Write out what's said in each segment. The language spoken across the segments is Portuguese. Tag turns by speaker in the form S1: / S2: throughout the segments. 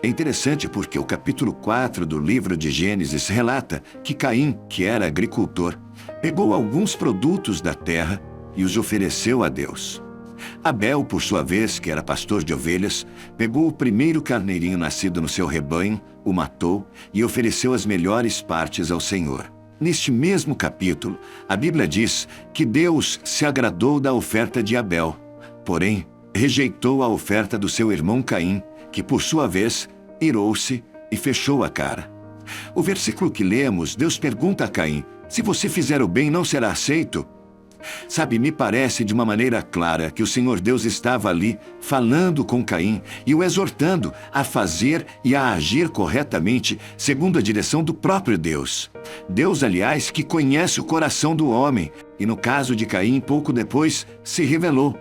S1: É interessante porque o capítulo 4 do livro de Gênesis relata que Caim, que era agricultor, pegou alguns produtos da terra e os ofereceu a Deus. Abel, por sua vez, que era pastor de ovelhas, pegou o primeiro carneirinho nascido no seu rebanho, o matou e ofereceu as melhores partes ao Senhor. Neste mesmo capítulo, a Bíblia diz que Deus se agradou da oferta de Abel, porém, rejeitou a oferta do seu irmão Caim, que, por sua vez, irou-se e fechou a cara. O versículo que lemos, Deus pergunta a Caim: se você fizer o bem, não será aceito? Sabe, me parece de uma maneira clara que o Senhor Deus estava ali falando com Caim e o exortando a fazer e a agir corretamente segundo a direção do próprio Deus. Deus, aliás, que conhece o coração do homem e, no caso de Caim, pouco depois, se revelou,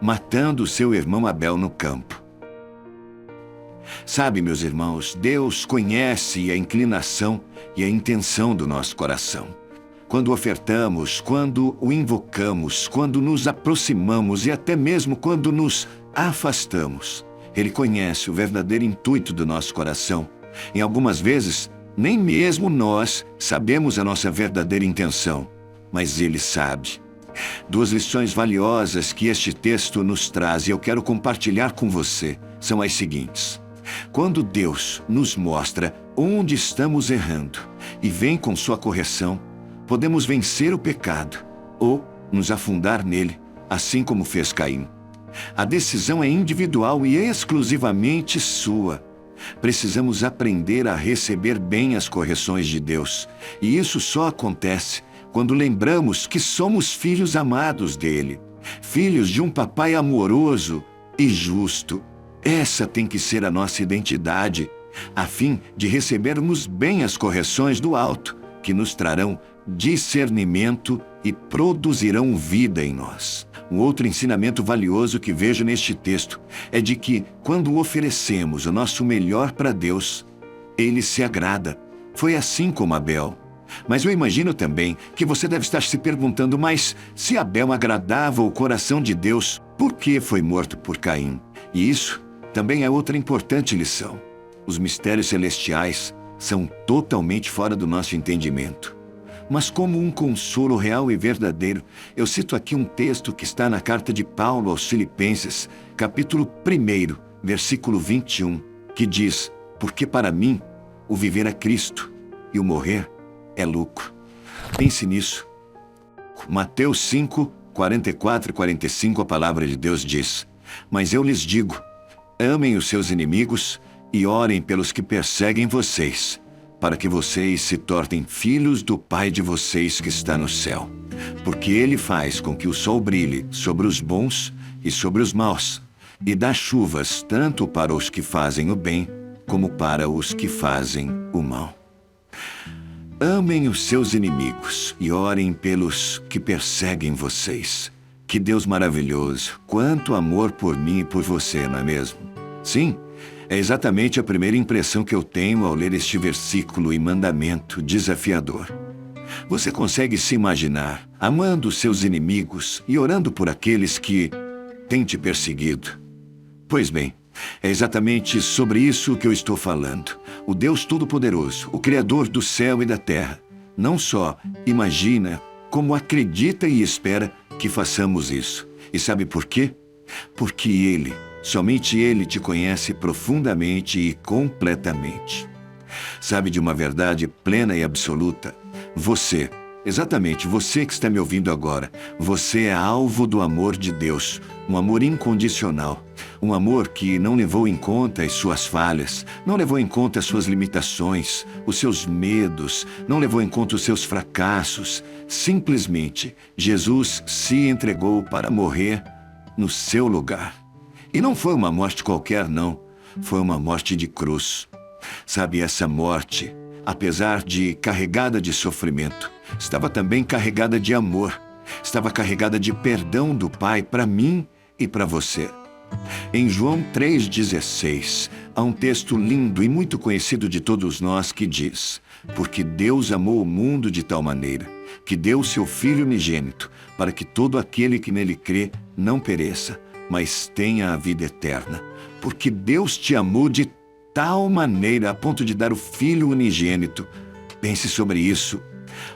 S1: matando seu irmão Abel no campo. Sabe, meus irmãos, Deus conhece a inclinação e a intenção do nosso coração. Quando ofertamos, quando o invocamos, quando nos aproximamos e até mesmo quando nos afastamos, Ele conhece o verdadeiro intuito do nosso coração. Em algumas vezes, nem mesmo nós sabemos a nossa verdadeira intenção, mas Ele sabe. Duas lições valiosas que este texto nos traz e eu quero compartilhar com você são as seguintes. Quando Deus nos mostra onde estamos errando e vem com sua correção, podemos vencer o pecado ou nos afundar nele, assim como fez Caim. A decisão é individual e exclusivamente sua. Precisamos aprender a receber bem as correções de Deus, e isso só acontece quando lembramos que somos filhos amados dele, filhos de um papai amoroso e justo. Essa tem que ser a nossa identidade, a fim de recebermos bem as correções do alto, que nos trarão discernimento e produzirão vida em nós. Um outro ensinamento valioso que vejo neste texto é de que, quando oferecemos o nosso melhor para Deus, Ele se agrada. Foi assim como Abel. Mas eu imagino também que você deve estar se perguntando, mas se Abel agradava o coração de Deus, por que foi morto por Caim? E isso também é outra importante lição. Os mistérios celestiais são totalmente fora do nosso entendimento. Mas como um consolo real e verdadeiro, eu cito aqui um texto que está na carta de Paulo aos Filipenses, capítulo 1, versículo 21, que diz: porque para mim o viver é Cristo e o morrer é lucro. Pense nisso. Mateus 5, 44 e 45, a palavra de Deus diz: mas eu lhes digo, amem os seus inimigos e orem pelos que perseguem vocês, para que vocês se tornem filhos do Pai de vocês que está no céu. Porque Ele faz com que o sol brilhe sobre os bons e sobre os maus, e dá chuvas tanto para os que fazem o bem, como para os que fazem o mal. Amem os seus inimigos e orem pelos que perseguem vocês. Que Deus maravilhoso! Quanto amor por mim e por você, não é mesmo? Sim, é exatamente a primeira impressão que eu tenho ao ler este versículo e mandamento desafiador. Você consegue se imaginar amando os seus inimigos e orando por aqueles que têm te perseguido? Pois bem, é exatamente sobre isso que eu estou falando. O Deus Todo-Poderoso, o Criador do céu e da terra, não só imagina, como acredita e espera que façamos isso. E sabe por quê? Porque Ele, somente Ele te conhece profundamente e completamente. Sabe de uma verdade plena e absoluta? Você, exatamente você que está me ouvindo agora, você é alvo do amor de Deus, um amor incondicional, um amor que não levou em conta as suas falhas, não levou em conta as suas limitações, os seus medos, não levou em conta os seus fracassos. Simplesmente, Jesus se entregou para morrer no seu lugar. E não foi uma morte qualquer, não. Foi uma morte de cruz. Sabe, essa morte, apesar de carregada de sofrimento, estava também carregada de amor. Estava carregada de perdão do Pai para mim e para você. Em João 3,16, há um texto lindo e muito conhecido de todos nós que diz: porque Deus amou o mundo de tal maneira, que deu o seu Filho unigênito, para que todo aquele que nele crê não pereça, mas tenha a vida eterna. Porque Deus te amou de tal maneira a ponto de dar o Filho unigênito. Pense sobre isso.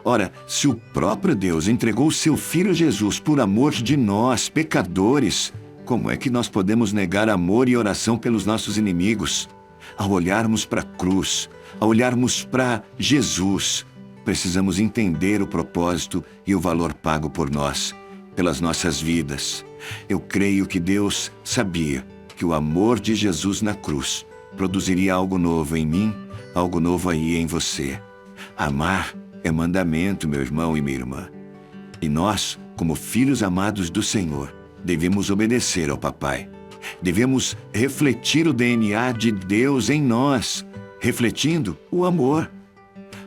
S1: Ora, se o próprio Deus entregou o seu Filho Jesus por amor de nós, pecadores, como é que nós podemos negar amor e oração pelos nossos inimigos? Ao olharmos para a cruz, ao olharmos para Jesus, precisamos entender o propósito e o valor pago por nós, pelas nossas vidas. Eu creio que Deus sabia que o amor de Jesus na cruz produziria algo novo em mim, algo novo aí em você. Amar é mandamento, meu irmão e minha irmã. E nós, como filhos amados do Senhor, devemos obedecer ao Papai. Devemos refletir o DNA de Deus em nós, refletindo o amor.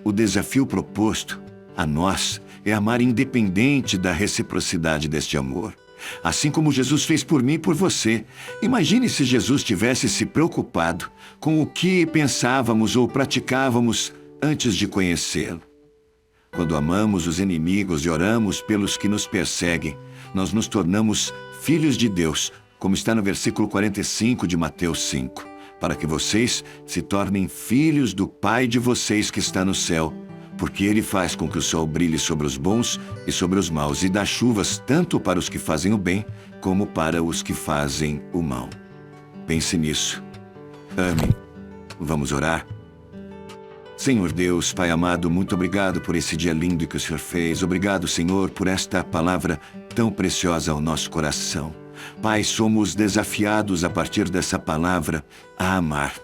S1: O desafio proposto a nós é amar independente da reciprocidade deste amor. Assim como Jesus fez por mim e por você. Imagine se Jesus tivesse se preocupado com o que pensávamos ou praticávamos antes de conhecê-lo. Quando amamos os inimigos e oramos pelos que nos perseguem, nós nos tornamos filhos de Deus, como está no versículo 45 de Mateus 5, para que vocês se tornem filhos do Pai de vocês que está no céu, porque Ele faz com que o sol brilhe sobre os bons e sobre os maus e dá chuvas tanto para os que fazem o bem como para os que fazem o mal. Pense nisso. Ame. Vamos orar? Senhor Deus, Pai amado, muito obrigado por esse dia lindo que o Senhor fez. Obrigado, Senhor, por esta palavra tão preciosa ao nosso coração. Pai, somos desafiados a partir dessa palavra a amar.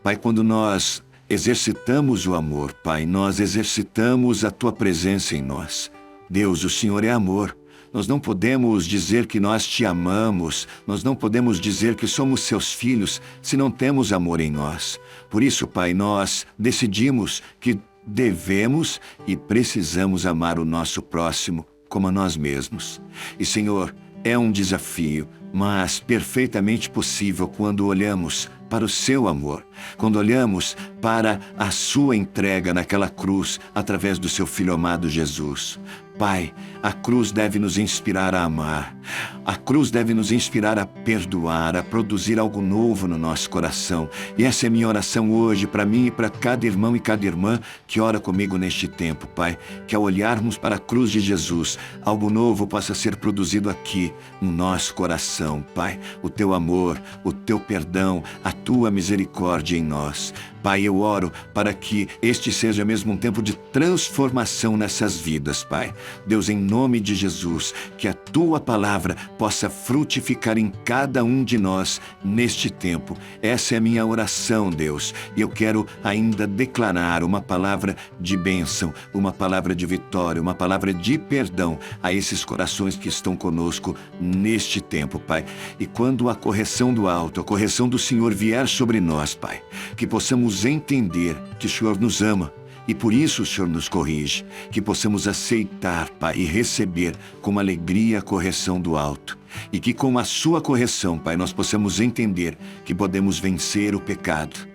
S1: Pai, quando nós exercitamos o amor, Pai, nós exercitamos a Tua presença em nós. Deus, o Senhor é amor. Nós não podemos dizer que nós te amamos, nós não podemos dizer que somos seus filhos se não temos amor em nós. Por isso, Pai, nós decidimos que devemos e precisamos amar o nosso próximo como a nós mesmos. E, Senhor, é um desafio, mas perfeitamente possível quando olhamos para o seu amor, quando olhamos para a sua entrega naquela cruz através do seu Filho amado Jesus. Pai, a cruz deve nos inspirar a amar. A cruz deve nos inspirar a perdoar, a produzir algo novo no nosso coração. E essa é a minha oração hoje para mim e para cada irmão e cada irmã que ora comigo neste tempo, Pai. Que ao olharmos para a cruz de Jesus, algo novo possa ser produzido aqui no nosso coração, Pai. O Teu amor, o Teu perdão, a Tua misericórdia em nós. Pai, eu oro para que este seja mesmo um tempo de transformação nessas vidas, Pai. Deus, em nome de Jesus, que a Tua palavra possa frutificar em cada um de nós neste tempo. Essa é a minha oração, Deus. E eu quero ainda declarar uma palavra de bênção, uma palavra de vitória, uma palavra de perdão a esses corações que estão conosco neste tempo, Pai. E quando a correção do alto, a correção do Senhor vier sobre nós, Pai, que possamos entender que o Senhor nos ama e por isso o Senhor nos corrige, que possamos aceitar, Pai, e receber com alegria a correção do alto e que com a sua correção, Pai, nós possamos entender que podemos vencer o pecado.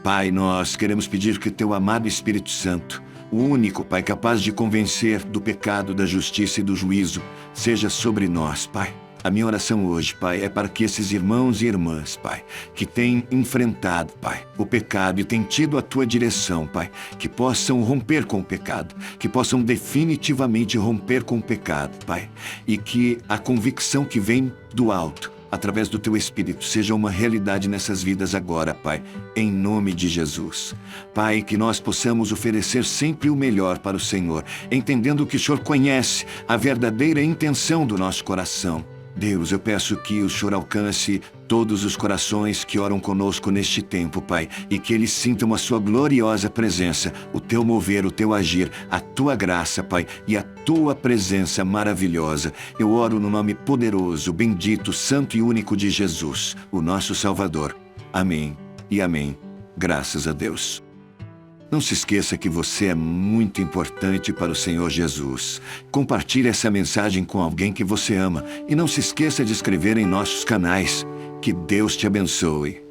S1: Pai, nós queremos pedir que o Teu amado Espírito Santo, o único, Pai, capaz de convencer do pecado, da justiça e do juízo, seja sobre nós, Pai. A minha oração hoje, Pai, é para que esses irmãos e irmãs, Pai, que têm enfrentado, Pai, o pecado e têm tido a Tua direção, Pai, que possam romper com o pecado, que possam definitivamente romper com o pecado, Pai, e que a convicção que vem do alto, através do Teu Espírito, seja uma realidade nessas vidas agora, Pai, em nome de Jesus. Pai, que nós possamos oferecer sempre o melhor para o Senhor, entendendo que o Senhor conhece a verdadeira intenção do nosso coração. Deus, eu peço que o Senhor alcance todos os corações que oram conosco neste tempo, Pai, e que eles sintam a Sua gloriosa presença, o Teu mover, o Teu agir, a Tua graça, Pai, e a Tua presença maravilhosa. Eu oro no nome poderoso, bendito, santo e único de Jesus, o nosso Salvador. Amém e amém. Graças a Deus. Não se esqueça que você é muito importante para o Senhor Jesus. Compartilhe essa mensagem com alguém que você ama e não se esqueça de inscrever em nossos canais. Que Deus te abençoe.